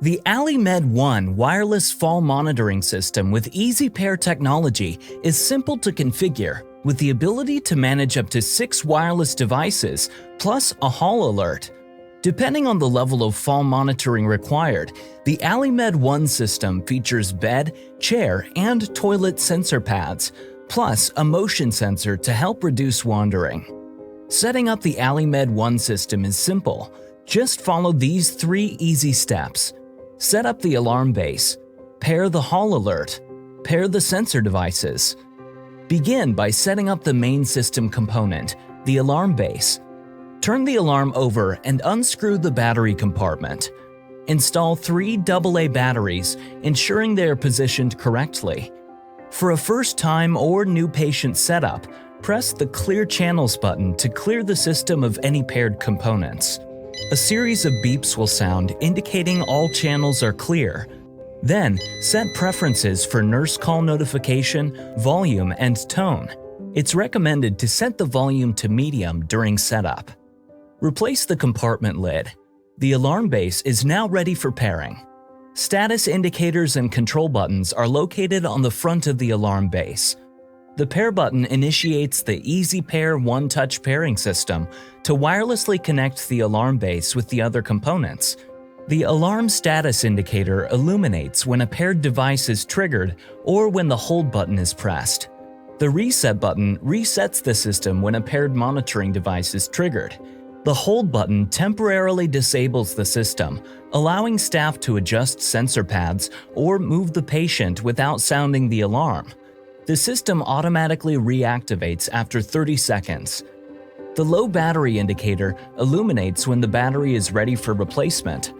The AliMed ONE wireless fall monitoring system with Easy Pair technology is simple to configure, with the ability to manage up to 6 wireless devices plus a hall alert. Depending on the level of fall monitoring required, the AliMed ONE system features bed, chair, and toilet sensor pads, plus a motion sensor to help reduce wandering. Setting up the AliMed ONE system is simple. Just follow these 3 easy steps. Set up the alarm base. Pair the hall alert. Pair the sensor devices. Begin by setting up the main system component, the alarm base. Turn the alarm over and unscrew the battery compartment. Install 3 AA batteries, ensuring they are positioned correctly. For a first-time or new patient setup, press the Clear Channels button to clear the system of any paired components. A series of beeps will sound, indicating all channels are clear. Then, set preferences for nurse call notification, volume, and tone. It's recommended to set the volume to medium during setup. Replace the compartment lid. The alarm base is now ready for pairing. Status indicators and control buttons are located on the front of the alarm base. The pair button initiates the Easy Pair one-touch pairing system to wirelessly connect the alarm base with the other components. The alarm status indicator illuminates when a paired device is triggered or when the hold button is pressed. The reset button resets the system when a paired monitoring device is triggered. The hold button temporarily disables the system, allowing staff to adjust sensor pads or move the patient without sounding the alarm. The system automatically reactivates after 30 seconds. The low battery indicator illuminates when the battery is ready for replacement.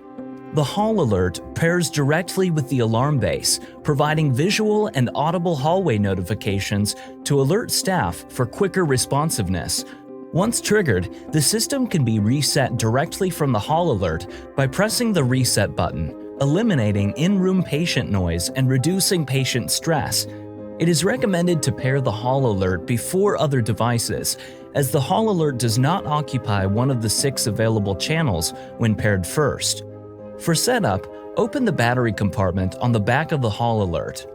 The hall alert pairs directly with the alarm base, providing visual and audible hallway notifications to alert staff for quicker responsiveness. Once triggered, the system can be reset directly from the hall alert by pressing the reset button, eliminating in-room patient noise and reducing patient stress. It is recommended to pair the hall alert before other devices, as the hall alert does not occupy one of the 6 available channels when paired first. For setup, open the battery compartment on the back of the hall alert.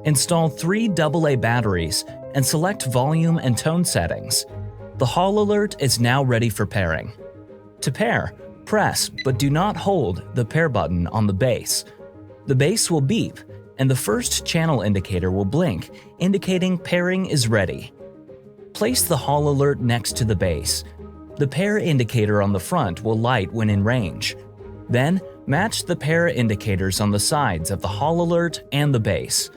Install 3 AA batteries and select volume and tone settings. The hall alert is now ready for pairing. To pair, press but do not hold the pair button on the base. The base will beep, and the first channel indicator will blink, indicating pairing is ready. Place the hall alert next to the base. The pair indicator on the front will light when in range. Then, match the pair indicators on the sides of the hall alert and the base.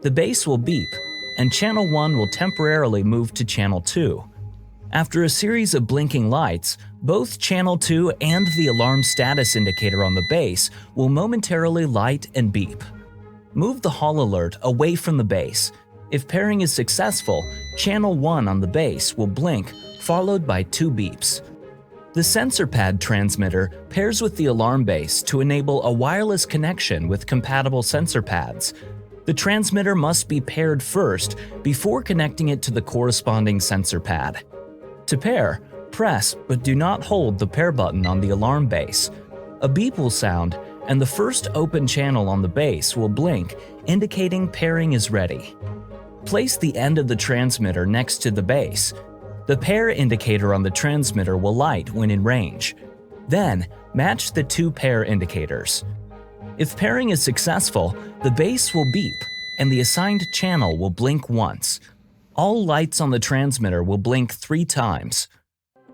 The base will beep, and channel 1 will temporarily move to channel 2. After a series of blinking lights, both channel 2 and the alarm status indicator on the base will momentarily light and beep. Move the hall alert away from the base. If pairing is successful, channel 1 on the base will blink, followed by 2 beeps. The sensor pad transmitter pairs with the alarm base to enable a wireless connection with compatible sensor pads. The transmitter must be paired first before connecting it to the corresponding sensor pad. To pair, press but do not hold the pair button on the alarm base. A beep will sound, and the first open channel on the base will blink, indicating pairing is ready. Place the end of the transmitter next to the base. The pair indicator on the transmitter will light when in range. Then, match the 2 pair indicators. If pairing is successful, the base will beep, and the assigned channel will blink once. All lights on the transmitter will blink 3 times.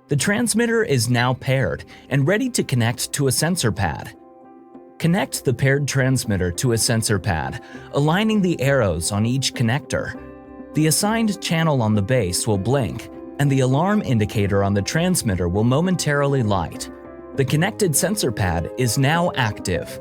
The transmitter is now paired and ready to connect to a sensor pad. Connect the paired transmitter to a sensor pad, aligning the arrows on each connector. The assigned channel on the base will blink, and the alarm indicator on the transmitter will momentarily light. The connected sensor pad is now active.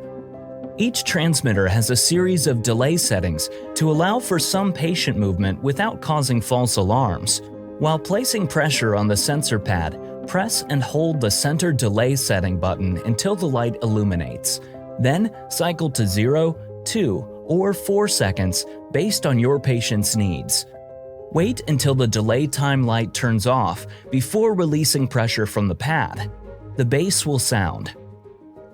Each transmitter has a series of delay settings to allow for some patient movement without causing false alarms. While placing pressure on the sensor pad, press and hold the center delay setting button until the light illuminates. Then cycle to 0, 2, or 4 seconds based on your patient's needs. Wait until the delay time light turns off before releasing pressure from the pad. The base will sound.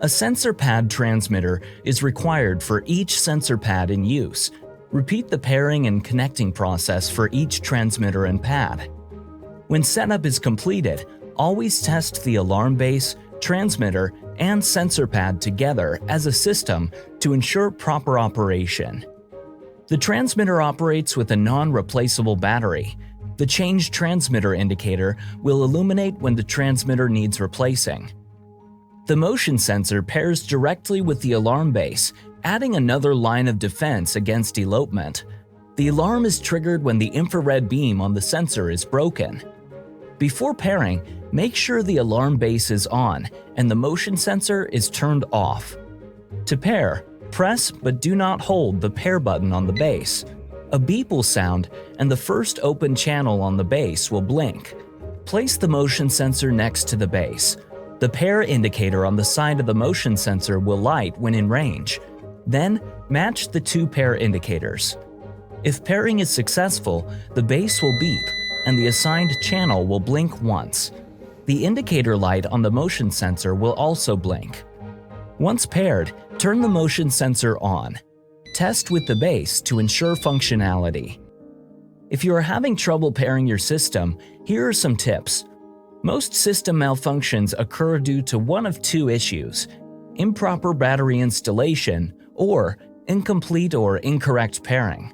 A sensor pad transmitter is required for each sensor pad in use. Repeat the pairing and connecting process for each transmitter and pad. When setup is completed, always test the alarm base, transmitter, and sensor pad together as a system to ensure proper operation. The transmitter operates with a non-replaceable battery. The change transmitter indicator will illuminate when the transmitter needs replacing. The motion sensor pairs directly with the alarm base, adding another line of defense against elopement. The alarm is triggered when the infrared beam on the sensor is broken. Before pairing, make sure the alarm base is on and the motion sensor is turned off. To pair, press but do not hold the pair button on the base. A beep will sound and the first open channel on the base will blink. Place the motion sensor next to the base. The pair indicator on the side of the motion sensor will light when in range. Then, match the two pair indicators. If pairing is successful, the base will beep and the assigned channel will blink once. The indicator light on the motion sensor will also blink. Once paired, turn the motion sensor on. Test with the base to ensure functionality. If you are having trouble pairing your system, here are some tips. Most system malfunctions occur due to one of two issues: improper battery installation or incomplete or incorrect pairing.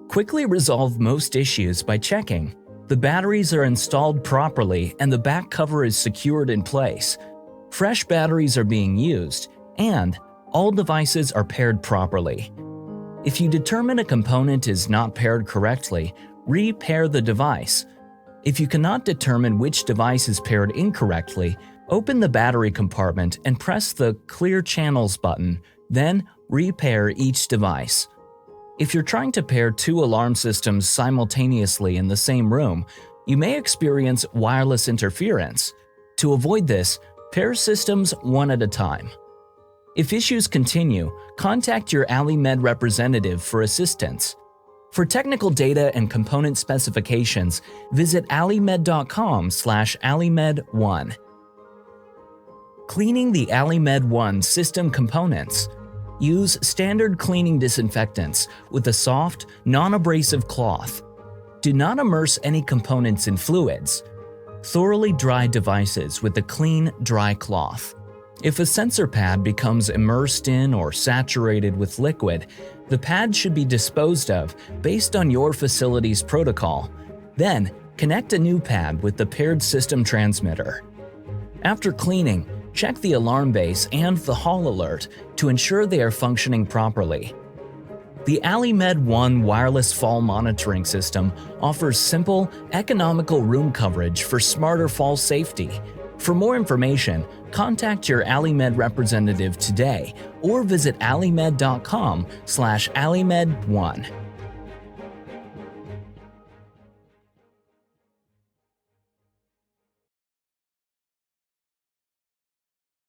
Quickly resolve most issues by checking the batteries are installed properly and the back cover is secured in place, fresh batteries are being used, and all devices are paired properly. If you determine a component is not paired correctly, re-pair the device. If you cannot determine which device is paired incorrectly, open the battery compartment and press the Clear Channels button, then re-pair each device. If you're trying to pair two alarm systems simultaneously in the same room, you may experience wireless interference. To avoid this, pair systems one at a time. If issues continue, contact your AliMed representative for assistance. For technical data and component specifications, visit alimed.com/AliMed ONE. Cleaning the AliMed ONE system components. Use standard cleaning disinfectants with a soft, non-abrasive cloth. Do not immerse any components in fluids. Thoroughly dry devices with a clean, dry cloth. If a sensor pad becomes immersed in or saturated with liquid, the pad should be disposed of based on your facility's protocol. Then, connect a new pad with the paired system transmitter. After cleaning, check the alarm base and the hall alert to ensure they are functioning properly. The AliMed ONE wireless fall monitoring system offers simple, economical room coverage for smarter fall safety. For more information, contact your AliMed representative today or visit alimed.com/AliMed ONE.